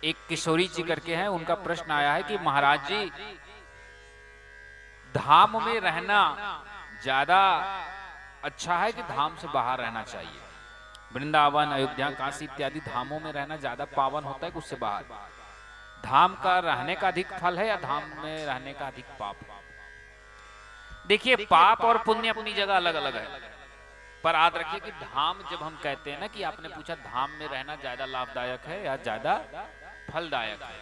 एक किशोरी जी करके हैं, उनका प्रश्न आया है कि महाराज जी धाम में रहना ज्यादा अच्छा है कि धाम से बाहर रहना चाहिए? वृंदावन, अयोध्या, काशी इत्यादि धामों में रहना ज्यादा पावन होता है कि उससे बाहर? धाम का रहने का अधिक फल है या धाम में रहने का अधिक पाप है? देखिए, पाप और पुण्य अपनी जगह अलग अलग है, पर याद रखिए कि धाम जब हम कहते हैं ना, कि आपने पूछा धाम में रहना ज्यादा लाभदायक है या ज्यादा फलदायक है,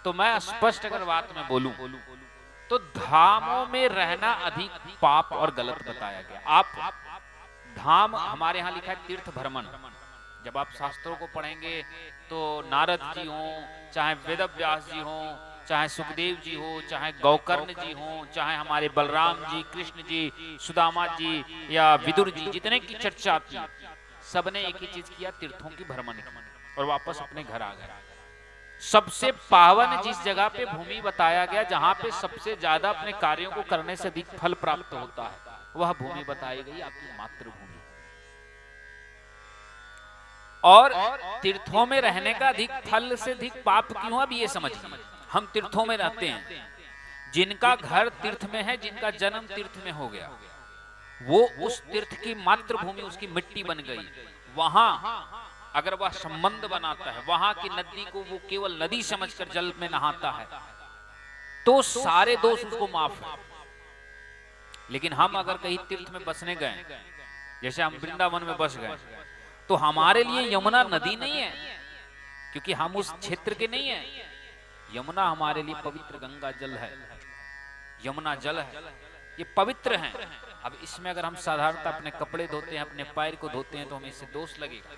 तो मैं स्पष्ट अगर बात में बोलूं तो धामों में रहना अधिक पाप और गलत बताया गया। आप धाम, हमारे यहाँ लिखा है तीर्थ भ्रमण। जब आप शास्त्रों को पढ़ेंगे तो नारद जी हो, चाहे वेद व्यास जी हो, चाहे सुखदेव जी हो, चाहे गौकर्ण जी हो, चाहे हमारे बलराम जी, कृष्ण जी, सुदामा जी या विदुर जी, जितने की चर्चा आती है, सबने एक ही चीज किया, तीर्थों की भ्रमण की और वापस अपने घर आ गए। सबसे पावन जिस जगह पे भूमि बताया गया, जहां पे सबसे ज्यादा अपने कार्यों को करने से अधिक फल प्राप्त होता है, वह भूमि बताई गई आपकी मातृभूमि। और तीर्थों में रहने का अधिक फल से अधिक पाप क्यों? अब ये समझिए, हम तीर्थों में रहते हैं, जिनका घर तीर्थ में है, जिनका जन्म तीर्थ में हो गया, वो उस तीर्थ की मातृभूमि, उसकी मिट्टी बन गई। वहां अगर वह संबंध बनाता है, वहां की नदी को वो केवल नदी समझकर जल में नहाता है, तो सारे दोष उसको माफ है। लेकिन हम अगर कहीं तीर्थ में बसने गए, जैसे हम वृंदावन में बस गए, तो हमारे लिए यमुना नदी नहीं है, क्योंकि हम उस क्षेत्र के नहीं है। यमुना हमारे लिए पवित्र गंगा जल है, यमुना जल है, ये पवित्र है। अब इसमें अगर हम साधारणतः अपने कपड़े धोते हैं, अपने पैर को धोते हैं, तो हमें इससे दोष लगेगा,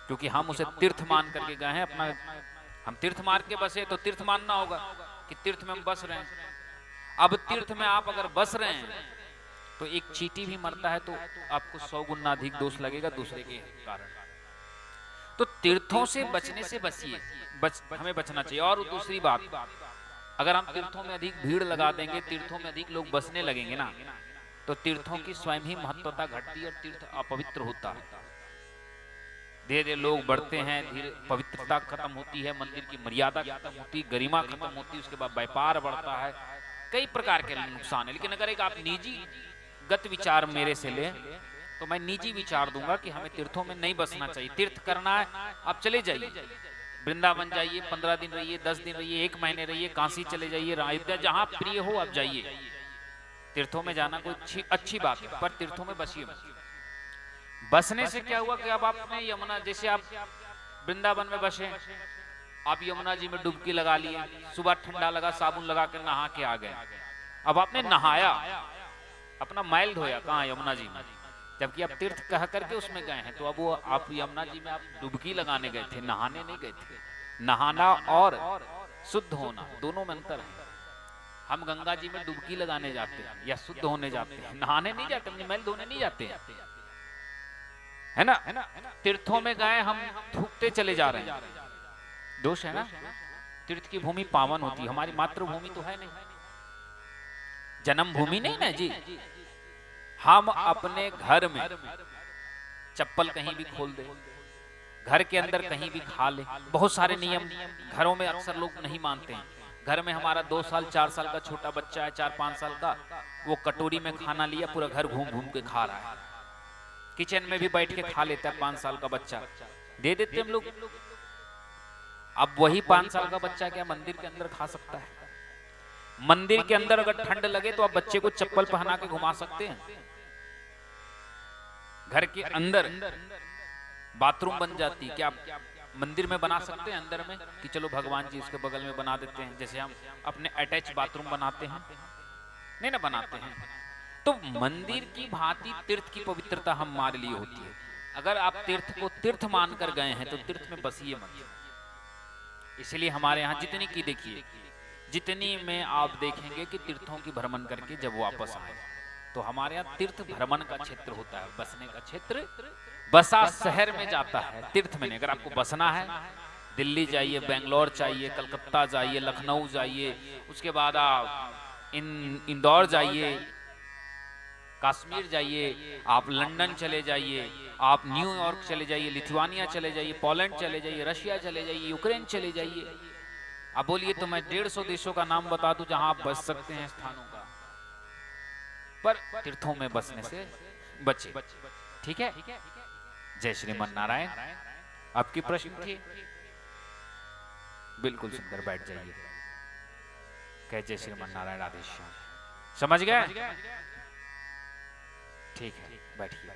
क्योंकि हम उसे तीर्थ मान करके गए हैं। अपना हम तीर्थ मान के बसे तो तीर्थ मानना होगा कि तीर्थ में हम बस रहे हैं। अब तीर्थ में आप अगर बस रहे हैं तो एक चींटी भी मरता है तो आपको 100 गुना अधिक दोष लगेगा दूसरे के कारण। तो तीर्थों से बचने से बचिए, हमें बचना चाहिए। और दूसरी बात, अगर हम तीर्थों में अधिक भीड़ लगा देंगे, तीर्थों में अधिक लोग बसने लगेंगे ना, तो तीर्थों की स्वयं ही महत्वता घटती है और तीर्थ अपवित्र होता है। धीरे धीरे लोग बढ़ते हैं, धीरे पवित्रता खत्म होती है, मंदिर की मर्यादा खत्म होती है, गरिमा खत्म होती है, उसके बाद व्यापार बढ़ता है, कई प्रकार के नुकसान है। लेकिन अगर एक आप निजी गत विचार मेरे से ले, तो मैं निजी विचार दूंगा कि हमें तीर्थों में नहीं बसना चाहिए। तीर्थ करना है, आप चले जाइए, वृंदावन जाइए, 15 दिन रहिए, 10 दिन रहिए, 1 महीने रहिए, काशी चले जाइए, अयोध्या, जहां प्रिय हो आप जाइए। तीर्थों में जाना कोई अच्छी बात है, पर तीर्थों में बसिए मत। बसने से क्या हुआ कि अब आपने यमुना, जैसे आप वृंदावन में बसे, आप यमुना जी में डुबकी लगा लिए, सुबह ठंडा लगा, साबुन लगा कर नहा के आ गए। अब आपने नहाया, अपना मैल धोया कहाँ? यमुना जी में, जबकि आप तीर्थ कह करके उसमें गए हैं। तो अब वो आप यमुना जी में आप डुबकी लगाने गए थे, नहाने नहीं गए थे। नहाना और शुद्ध होना दोनों में अंतर है। हम गंगा जी में डुबकी लगाने जाते हैं या शुद्ध होने जाते हैं, नहाने नहीं जाते, अपनी मैल धोने नहीं जाते हैं, है ना? तीर्थों में गए, हम थूकते चले जा रहे हैं, दोष है ना? तीर्थ की भूमि पावन होती है, हमारी मातृभूमि तो है नहीं, जन्मभूमि नहीं ना जी। हम अपने घर में चप्पल कहीं भी खोल दे, घर के अंदर कहीं भी खा ले, बहुत सारे नियम घरों में अक्सर लोग नहीं मानते हैं। घर में हमारा 2 साल 4 साल का छोटा बच्चा है, 4-5 साल का, वो कटोरी में खाना लिया, पूरा घर घूम घूम के खा रहा है, किचन में भी बैठ के खा लेता है। 5 साल का बच्चा दे देते हम लोग। अब वही 5 साल का बच्चा क्या मंदिर के अंदर खा सकता है? मंदिर के अंदर अगर ठंड लगे तो आप बच्चे को चप्पल पहना के घुमा सकते हैं। घर के अंदर बाथरूम बन जाती, क्या आप मंदिर में बना सकते हैं अंदर में कि चलो भगवान जी इसके बगल में बना देते हैं, जैसे हम अपने अटैच बाथरूम बनाते हैं? नहीं ना बनाते हैं। तो मंदिर की भांति तीर्थ की पवित्रता हमारे लिए होती है। अगर आप तीर्थ को तीर्थ मान कर गए हैं तो तीर्थ में बसिए मत। इसलिए हमारे यहाँ जितनी की देखिए, जितनी में आप देखेंगे कि तीर्थों की भ्रमण करके जब वापस आए, तो हमारे यहाँ तीर्थ भ्रमण का क्षेत्र होता है, बसने का क्षेत्र। बसा शहर में जाता है, तीर्थ में नहीं। अगर आपको बसना है, दिल्ली जाइए, बेंगलोर जाइए, कलकत्ता जाइए, लखनऊ जाइए, उसके बाद आप इंदौर जाइए, कश्मीर जाइए, आप लंदन चले जाइए, आप न्यूयॉर्क चले जाइए, लिथुआनिया चले जाइए, पोलैंड चले जाइए, रशिया चले जाइए, यूक्रेन चले जाइए। अब बोलिए तो मैं 150 देशों का नाम बता दूं जहां आप बस सकते हैं स्थानों का, पर तीर्थों में बसने से बचे। ठीक है, जय श्रीमन नारायण। आपकी प्रश्न थी? बिल्कुल सुंदर, बैठ जाइए। कह जय श्रीमन नारायण, आदेश। समझ गए? ठीक है, बैठिए।